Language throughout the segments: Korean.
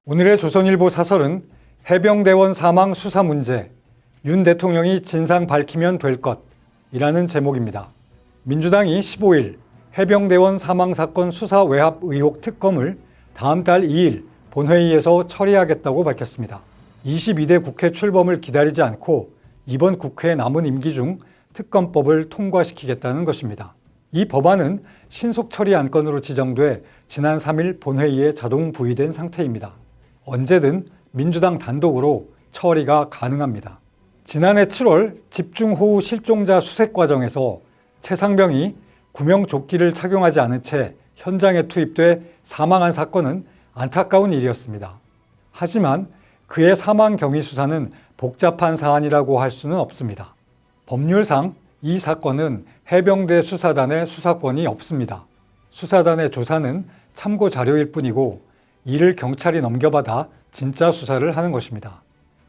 오늘의 조선일보 사설은 해병대원 사망 수사 문제, 윤 대통령이 진상 밝히면 될 것이라는 제목입니다. 민주당이 15일 해병대원 사망 사건 수사 외압 의혹 특검을 다음 달 2일 본회의에서 처리하겠다고 밝혔습니다. 22대 국회 출범을 기다리지 않고 이번 국회 남은 임기 중 특검법을 통과시키겠다는 것입니다. 이 법안은 신속 처리 안건으로 지정돼 지난 3일 본회의에 자동 부의된 상태입니다. 언제든 민주당 단독으로 처리가 가능합니다. 지난해 7월 집중호우 실종자 수색 과정에서 최상병이 구명조끼를 착용하지 않은 채 현장에 투입돼 사망한 사건은 안타까운 일이었습니다. 하지만 그의 사망 경위 수사는 복잡한 사안이라고 할 수는 없습니다. 법률상 이 사건은 해병대 수사단의 수사권이 없습니다. 수사단의 조사는 참고 자료일 뿐이고 이를 경찰이 넘겨받아 진짜 수사를 하는 것입니다.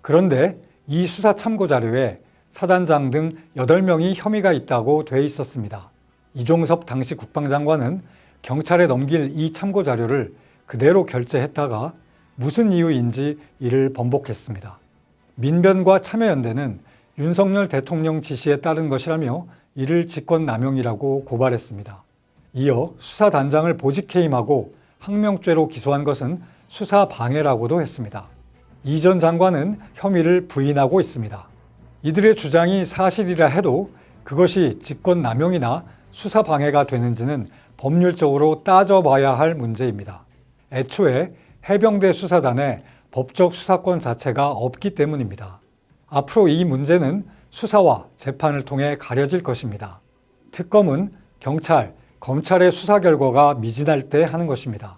그런데 이 수사 참고 자료에 사단장 등 8명이 혐의가 있다고 돼 있었습니다. 이종섭 당시 국방장관은 경찰에 넘길 이 참고 자료를 그대로 결재했다가 무슨 이유인지 이를 번복했습니다. 민변과 참여연대는 윤석열 대통령 지시에 따른 것이라며 이를 직권남용이라고 고발했습니다. 이어 수사단장을 보직해임하고 항명죄로 기소한 것은 수사방해라고도 했습니다. 이 전 장관은 혐의를 부인하고 있습니다. 이들의 주장이 사실이라 해도 그것이 직권남용이나 수사방해가 되는지는 법률적으로 따져봐야 할 문제입니다. 애초에 해병대 수사단에 법적 수사권 자체가 없기 때문입니다. 앞으로 이 문제는 수사와 재판을 통해 가려질 것입니다. 특검은 경찰, 검찰의 수사 결과가 미진할 때 하는 것입니다.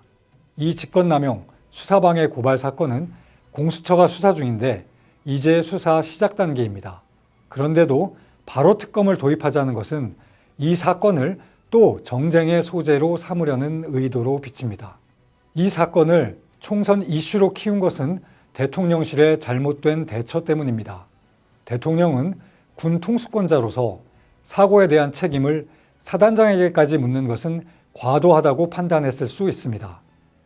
이 직권남용, 수사방해 고발 사건은 공수처가 수사 중인데 이제 수사 시작 단계입니다. 그런데도 바로 특검을 도입하자는 것은 이 사건을 또 정쟁의 소재로 삼으려는 의도로 비칩니다. 이 사건을 총선 이슈로 키운 것은 대통령실의 잘못된 대처 때문입니다. 대통령은 군 통수권자로서 사고에 대한 책임을 사단장에게까지 묻는 것은 과도하다고 판단했을 수 있습니다.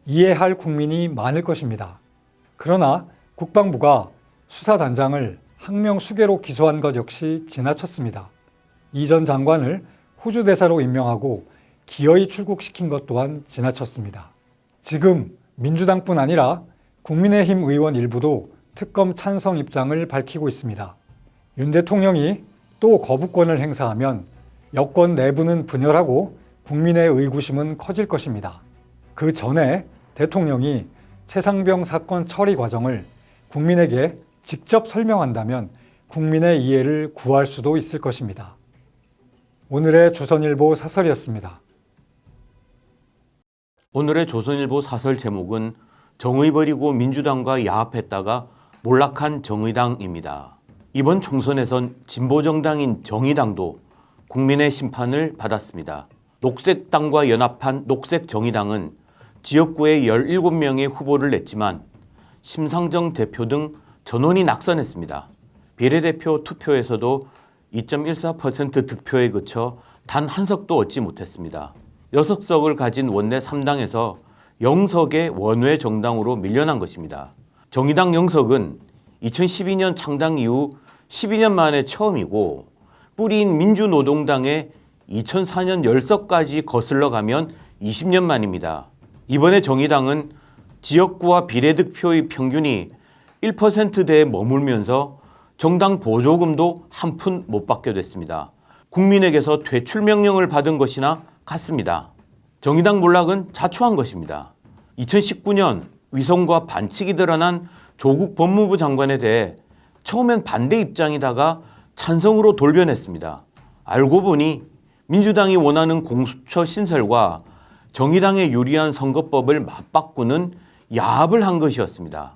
이해할 국민이 많을 것입니다. 그러나 국방부가 수사단장을 항명수괴로 기소한 것 역시 지나쳤습니다. 이 전 장관을 호주 대사로 임명하고 기어이 출국시킨 것 또한 지나쳤습니다. 지금 민주당뿐 아니라 국민의힘 의원 일부도 특검 찬성 입장을 밝히고 있습니다. 윤 대통령이 또 거부권을 행사하면 여권 내부는 분열하고 국민의 의구심은 커질 것입니다. 그 전에 대통령이 최상병 사건 처리 과정을 국민에게 직접 설명한다면 국민의 이해를 구할 수도 있을 것입니다. 오늘의 조선일보 사설이었습니다. 오늘의 조선일보 사설 제목은 정의 버리고 민주당과 야합했다가 몰락한 정의당입니다. 이번 총선에선 진보정당인 정의당도 국민의 심판을 받았습니다. 녹색당과 연합한 녹색정의당은 지역구에 17명의 후보를 냈지만 심상정 대표 등 전원이 낙선했습니다. 비례대표 투표에서도 2.14% 득표에 그쳐 단 한 석도 얻지 못했습니다. 6석을 가진 원내 3당에서 0석의 원외 정당으로 밀려난 것입니다. 정의당 0석은 2012년 창당 이후 12년 만에 처음이고 뿌리인 민주노동당의 2004년 10석까지 거슬러 가면 20년 만입니다. 이번에 정의당은 지역구와 비례득표의 평균이 1%대에 머물면서 정당 보조금도 한 푼 못 받게 됐습니다. 국민에게서 퇴출 명령을 받은 것이나 같습니다. 정의당 몰락은 자초한 것입니다. 2019년 위선과 반칙이 드러난 조국 법무부 장관에 대해 처음엔 반대 입장이다가 찬성으로 돌변했습니다. 알고 보니 민주당이 원하는 공수처 신설과 정의당에 유리한 선거법을 맞바꾸는 야합을 한 것이었습니다.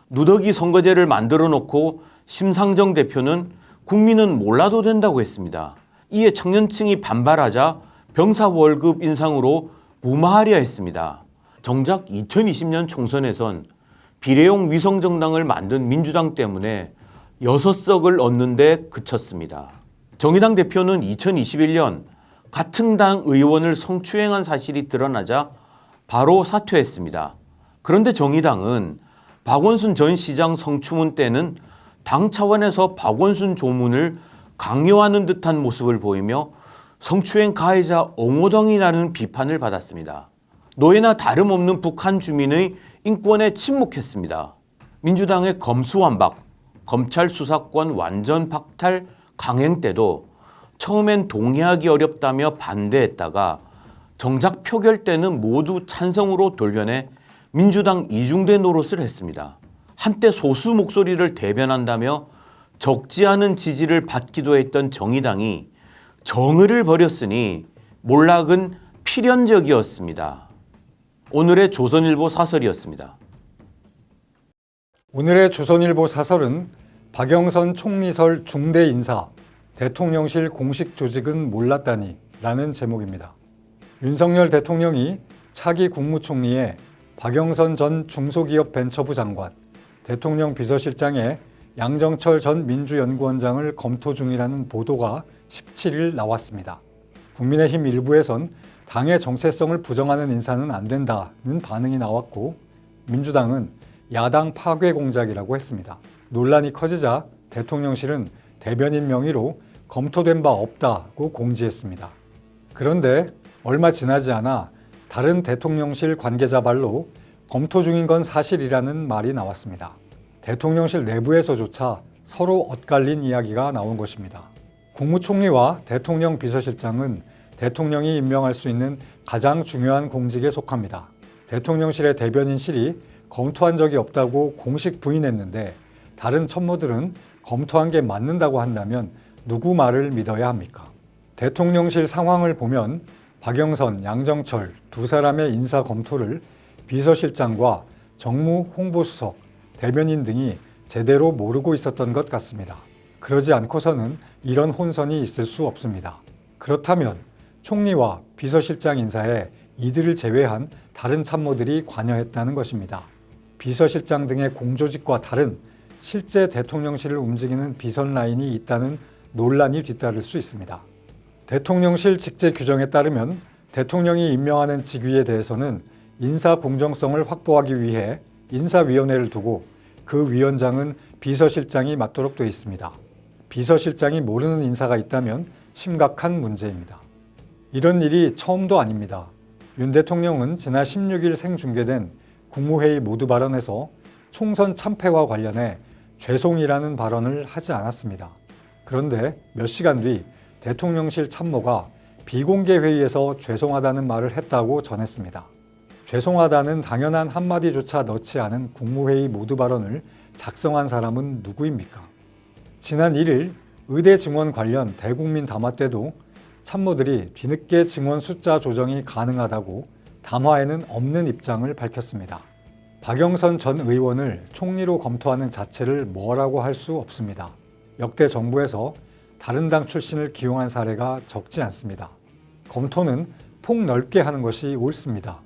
누더기 선거제를 만들어 놓고 심상정 대표는 국민은 몰라도 된다고 했습니다. 이에 청년층이 반발하자 병사 월급 인상으로 무마하려 했습니다. 정작 2020년 총선에선 비례용 위성정당을 만든 민주당 때문에 6석을 얻는 데 그쳤습니다. 정의당 대표는 2021년 같은 당 의원을 성추행한 사실이 드러나자 바로 사퇴했습니다. 그런데 정의당은 박원순 전 시장 성추문 때는 당 차원에서 박원순 조문을 강요하는 듯한 모습을 보이며 성추행 가해자 옹호당이라는 비판을 받았습니다. 노예나 다름없는 북한 주민의 인권에 침묵했습니다. 민주당의 검수완박, 검찰 수사권 완전 박탈 강행 때도 처음엔 동의하기 어렵다며 반대했다가 정작 표결 때는 모두 찬성으로 돌변해 민주당 이중대 노릇을 했습니다. 한때 소수 목소리를 대변한다며 적지 않은 지지를 받기도 했던 정의당이 정의를 버렸으니 몰락은 필연적이었습니다. 오늘의 조선일보 사설이었습니다. 오늘의 조선일보 사설은 박영선 총리설 중대 인사, 대통령실 공식 조직은 몰랐다니 라는 제목입니다. 윤석열 대통령이 차기 국무총리에 박영선 전 중소기업벤처부 장관, 대통령 비서실장에 양정철 전 민주연구원장을 검토 중이라는 보도가 17일 나왔습니다. 국민의힘 일부에선 당의 정체성을 부정하는 인사는 안 된다는 반응이 나왔고 민주당은 야당 파괴 공작이라고 했습니다. 논란이 커지자 대통령실은 대변인 명의로 검토된 바 없다고 공지했습니다. 그런데 얼마 지나지 않아 다른 대통령실 관계자 말로 검토 중인 건 사실이라는 말이 나왔습니다. 대통령실 내부에서조차 서로 엇갈린 이야기가 나온 것입니다. 국무총리와 대통령 비서실장은 대통령이 임명할 수 있는 가장 중요한 공직에 속합니다. 대통령실의 대변인실이 검토한 적이 없다고 공식 부인했는데 다른 참모들은 검토한 게 맞는다고 한다면 누구 말을 믿어야 합니까? 대통령실 상황을 보면 박영선, 양정철 두 사람의 인사 검토를 비서실장과 정무 홍보수석, 대변인 등이 제대로 모르고 있었던 것 같습니다. 그러지 않고서는 이런 혼선이 있을 수 없습니다. 그렇다면 총리와 비서실장 인사에 이들을 제외한 다른 참모들이 관여했다는 것입니다. 비서실장 등의 공조직과 다른 실제 대통령실을 움직이는 비선 라인이 있다는 논란이 뒤따를 수 있습니다. 대통령실 직제 규정에 따르면 대통령이 임명하는 직위에 대해서는 인사 공정성을 확보하기 위해 인사위원회를 두고 그 위원장은 비서실장이 맡도록 되어 있습니다. 비서실장이 모르는 인사가 있다면 심각한 문제입니다. 이런 일이 처음도 아닙니다. 윤 대통령은 지난 16일 생중계된 국무회의 모두 발언에서 총선 참패와 관련해 죄송이라는 발언을 하지 않았습니다. 그런데 몇 시간 뒤 대통령실 참모가 비공개 회의에서 죄송하다는 말을 했다고 전했습니다. 죄송하다는 당연한 한마디조차 넣지 않은 국무회의 모두 발언을 작성한 사람은 누구입니까? 지난 1일 의대 증원 관련 대국민 담화 때도 참모들이 뒤늦게 증원 숫자 조정이 가능하다고 담화에는 없는 입장을 밝혔습니다. 박영선 전 의원을 총리로 검토하는 자체를 뭐라고 할 수 없습니다. 역대 정부에서 다른 당 출신을 기용한 사례가 적지 않습니다. 검토는 폭넓게 하는 것이 옳습니다.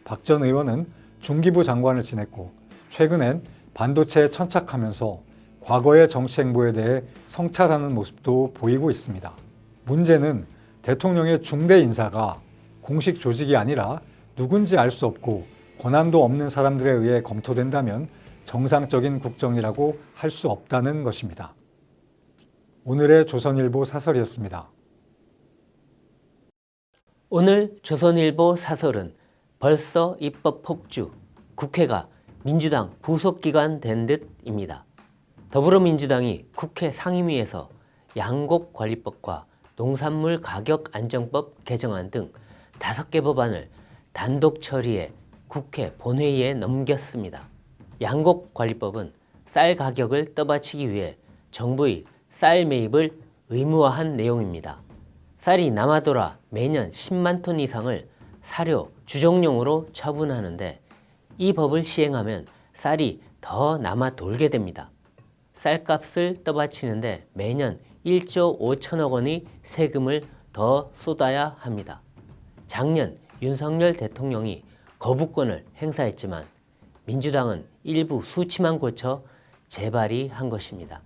박 전 의원은 중기부 장관을 지냈고 최근엔 반도체에 천착하면서 과거의 정치 행보에 대해 성찰하는 모습도 보이고 있습니다. 문제는 대통령의 중대 인사가 공식 조직이 아니라 누군지 알 수 없고 권한도 없는 사람들에 의해 검토된다면 정상적인 국정이라고 할 수 없다는 것입니다. 오늘의 조선일보 사설이었습니다. 오늘 조선일보 사설은 벌써 입법 폭주, 국회가 민주당 부속기관 된 듯입니다. 더불어민주당이 국회 상임위에서 양곡관리법과 농산물 가격 안정법 개정안 등 5개 법안을 단독 처리해 국회 본회의에 넘겼습니다. 양곡관리법은 쌀 가격을 떠받치기 위해 정부의 쌀 매입을 의무화한 내용입니다. 쌀이 남아돌아 매년 10만 톤 이상을 사료, 주정용으로 처분하는데 이 법을 시행하면 쌀이 더 남아 돌게 됩니다. 쌀값을 떠받치는데 매년 1조 5천억 원의 세금을 더 쏟아야 합니다. 작년 윤석열 대통령이 거부권을 행사했지만 민주당은 일부 수치만 고쳐 재발의한 것입니다.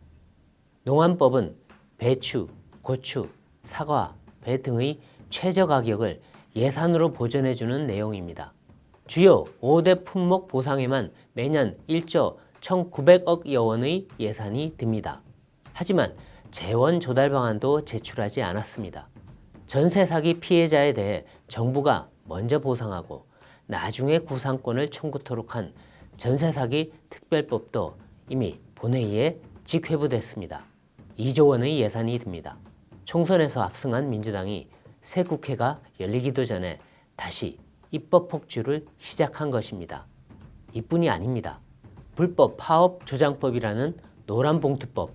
농안법은 배추, 고추, 사과, 배 등의 최저 가격을 예산으로 보전해주는 내용입니다. 주요 5대 품목 보상에만 매년 1조 1,900억여 원의 예산이 듭니다. 하지만 재원 조달 방안도 제출하지 않았습니다. 전세 사기 피해자에 대해 정부가 먼저 보상하고 나중에 구상권을 청구토록 한 전세 사기 특별법도 이미 본회의에 직회부됐습니다. 2조 원의 예산이 듭니다. 총선에서 압승한 민주당이 새 국회가 열리기도 전에 다시 입법 폭주를 시작한 것입니다. 이뿐이 아닙니다. 불법 파업 조장법이라는 노란봉투법,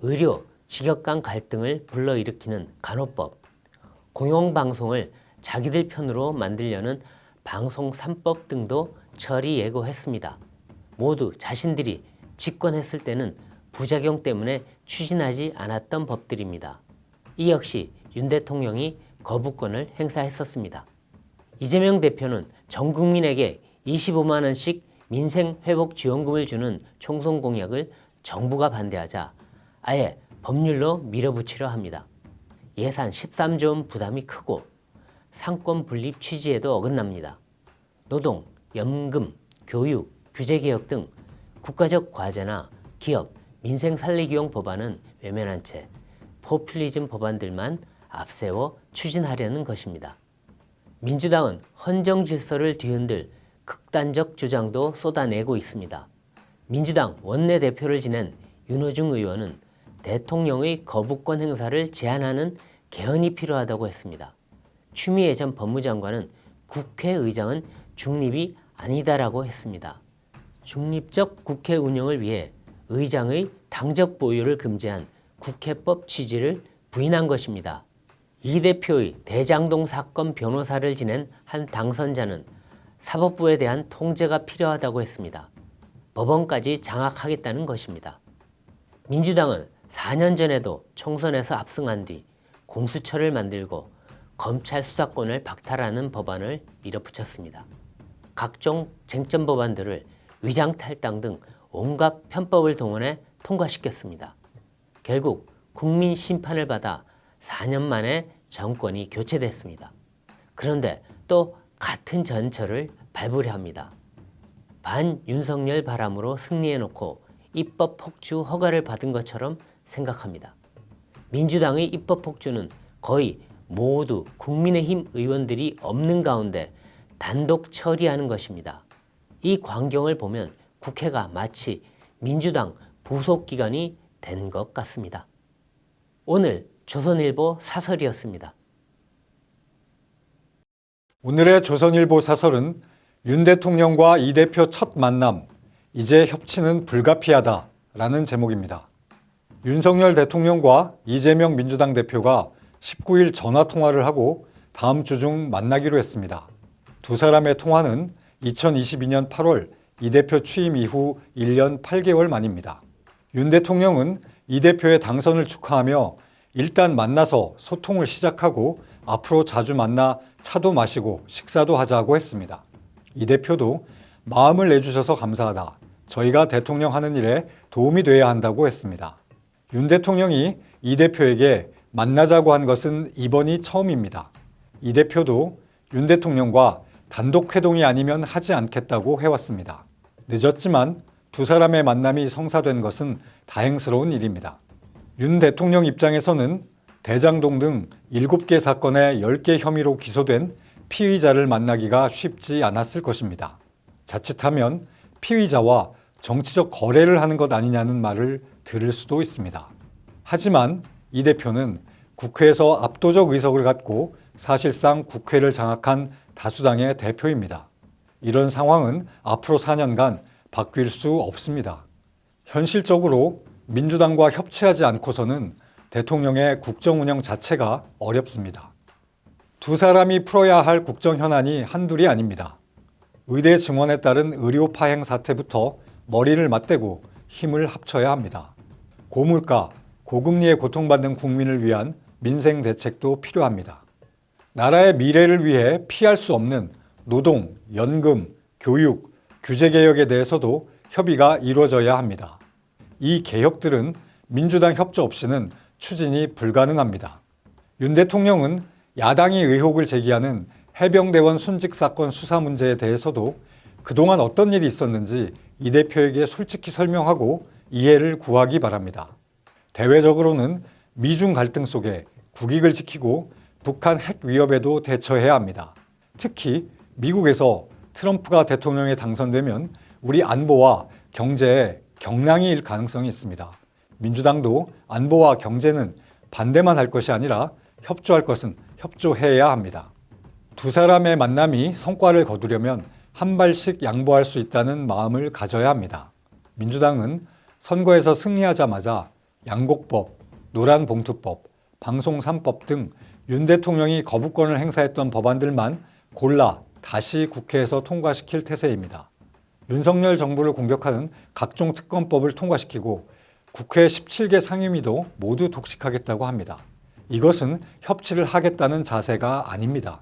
의료, 직역 간 갈등을 불러일으키는 간호법, 공영방송을 자기들 편으로 만들려는 방송 3법 등도 처리 예고했습니다. 모두 자신들이 집권했을 때는 부작용 때문에 추진하지 않았던 법들입니다. 이 역시 윤 대통령이 거부권을 행사했었습니다. 이재명 대표는 전 국민에게 25만 원씩 민생회복지원금을 주는 총선 공약을 정부가 반대하자 아예 법률로 밀어붙이려 합니다. 예산 13조 원 부담이 크고 상권 분립 취지에도 어긋납니다. 노동, 연금, 교육, 규제개혁 등 국가적 과제나 기업, 민생 살리기용 법안은 외면한 채 포퓰리즘 법안들만 앞세워 추진하려는 것입니다. 민주당은 헌정 질서를 뒤흔들 극단적 주장도 쏟아내고 있습니다. 민주당 원내대표를 지낸 윤호중 의원은 대통령의 거부권 행사를 제한하는 개헌이 필요하다고 했습니다. 추미애 전 법무장관은 국회의장은 중립이 아니다라고 했습니다. 중립적 국회 운영을 위해 의장의 당적 보유를 금지한 국회법 취지를 부인한 것입니다. 이 대표의 대장동 사건 변호사를 지낸 한 당선자는 사법부에 대한 통제가 필요하다고 했습니다. 법원까지 장악하겠다는 것입니다. 민주당은 4년 전에도 총선에서 압승한 뒤 공수처를 만들고 검찰 수사권을 박탈하는 법안을 밀어붙였습니다. 각종 쟁점 법안들을 위장탈당 등 온갖 편법을 동원해 통과시켰습니다. 결국 국민 심판을 받아 4년 만에 정권이 교체됐습니다. 그런데 또 같은 전철을 밟으려 합니다. 반 윤석열 바람으로 승리해놓고 입법 폭주 허가를 받은 것처럼 생각합니다. 민주당의 입법 폭주는 거의 모두 국민의힘 의원들이 없는 가운데 단독 처리하는 것입니다. 이 광경을 보면 국회가 마치 민주당 부속기관이 된 것 같습니다. 오늘 조선일보 사설이었습니다. 오늘의 조선일보 사설은 윤 대통령과 이 대표 첫 만남, 이제 협치는 불가피하다라는 제목입니다. 윤석열 대통령과 이재명 민주당 대표가 19일 전화통화를 하고 다음 주 중 만나기로 했습니다. 두 사람의 통화는 2022년 8월 이 대표 취임 이후 1년 8개월 만입니다. 윤 대통령은 이 대표의 당선을 축하하며 일단 만나서 소통을 시작하고 앞으로 자주 만나 차도 마시고 식사도 하자고 했습니다. 이 대표도 마음을 내주셔서 감사하다. 저희가 대통령 하는 일에 도움이 돼야 한다고 했습니다. 윤 대통령이 이 대표에게 만나자고 한 것은 이번이 처음입니다. 이 대표도 윤 대통령과 단독 회동이 아니면 하지 않겠다고 해왔습니다. 늦었지만 두 사람의 만남이 성사된 것은 다행스러운 일입니다. 윤 대통령 입장에서는 대장동 등 7개 사건의 10개 혐의로 기소된 피의자를 만나기가 쉽지 않았을 것입니다. 자칫하면 피의자와 정치적 거래를 하는 것 아니냐는 말을 들을 수도 있습니다. 하지만 이 대표는 국회에서 압도적 의석을 갖고 사실상 국회를 장악한 다수당의 대표입니다. 이런 상황은 앞으로 4년간 바뀔 수 없습니다. 현실적으로 민주당과 협치하지 않고서는 대통령의 국정 운영 자체가 어렵습니다. 두 사람이 풀어야 할 국정 현안이 한둘이 아닙니다. 의대 증원에 따른 의료 파행 사태부터 머리를 맞대고 힘을 합쳐야 합니다. 고물가, 고금리에 고통받는 국민을 위한 민생 대책도 필요합니다. 나라의 미래를 위해 피할 수 없는 노동, 연금, 교육, 규제 개혁에 대해서도 협의가 이루어져야 합니다. 이 개혁들은 민주당 협조 없이는 추진이 불가능합니다. 윤 대통령은 야당이 의혹을 제기하는 해병대원 순직 사건 수사 문제에 대해서도 그동안 어떤 일이 있었는지 이 대표에게 솔직히 설명하고 이해를 구하기 바랍니다. 대외적으로는 미중 갈등 속에 국익을 지키고 북한 핵 위협에도 대처해야 합니다. 특히 미국에서 트럼프가 대통령에 당선되면 우리 안보와 경제에 경랑이 일 가능성이 있습니다. 민주당도 안보와 경제는 반대만 할 것이 아니라 협조할 것은 협조해야 합니다. 두 사람의 만남이 성과를 거두려면 한 발씩 양보할 수 있다는 마음을 가져야 합니다. 민주당은 선거에서 승리하자마자 양곡법, 노란봉투법, 방송 3법 등 윤 대통령이 거부권을 행사했던 법안들만 골라 다시 국회에서 통과시킬 태세입니다. 윤석열 정부를 공격하는 각종 특검법을 통과시키고 국회 17개 상임위도 모두 독식하겠다고 합니다. 이것은 협치를 하겠다는 자세가 아닙니다.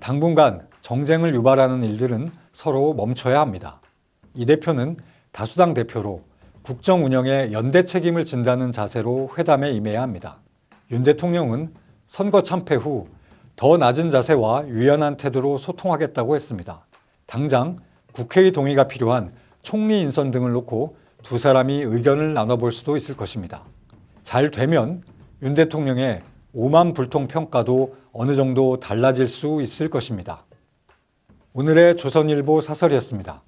당분간 정쟁을 유발하는 일들은 서로 멈춰야 합니다. 이 대표는 다수당 대표로 국정 운영에 연대 책임을 진다는 자세로 회담에 임해야 합니다. 윤 대통령은 선거 참패 후 더 낮은 자세와 유연한 태도로 소통하겠다고 했습니다. 당장 국회의 동의가 필요한 총리 인선 등을 놓고 두 사람이 의견을 나눠볼 수도 있을 것입니다. 잘 되면 윤 대통령의 오만 불통 평가도 어느 정도 달라질 수 있을 것입니다. 오늘의 조선일보 사설이었습니다.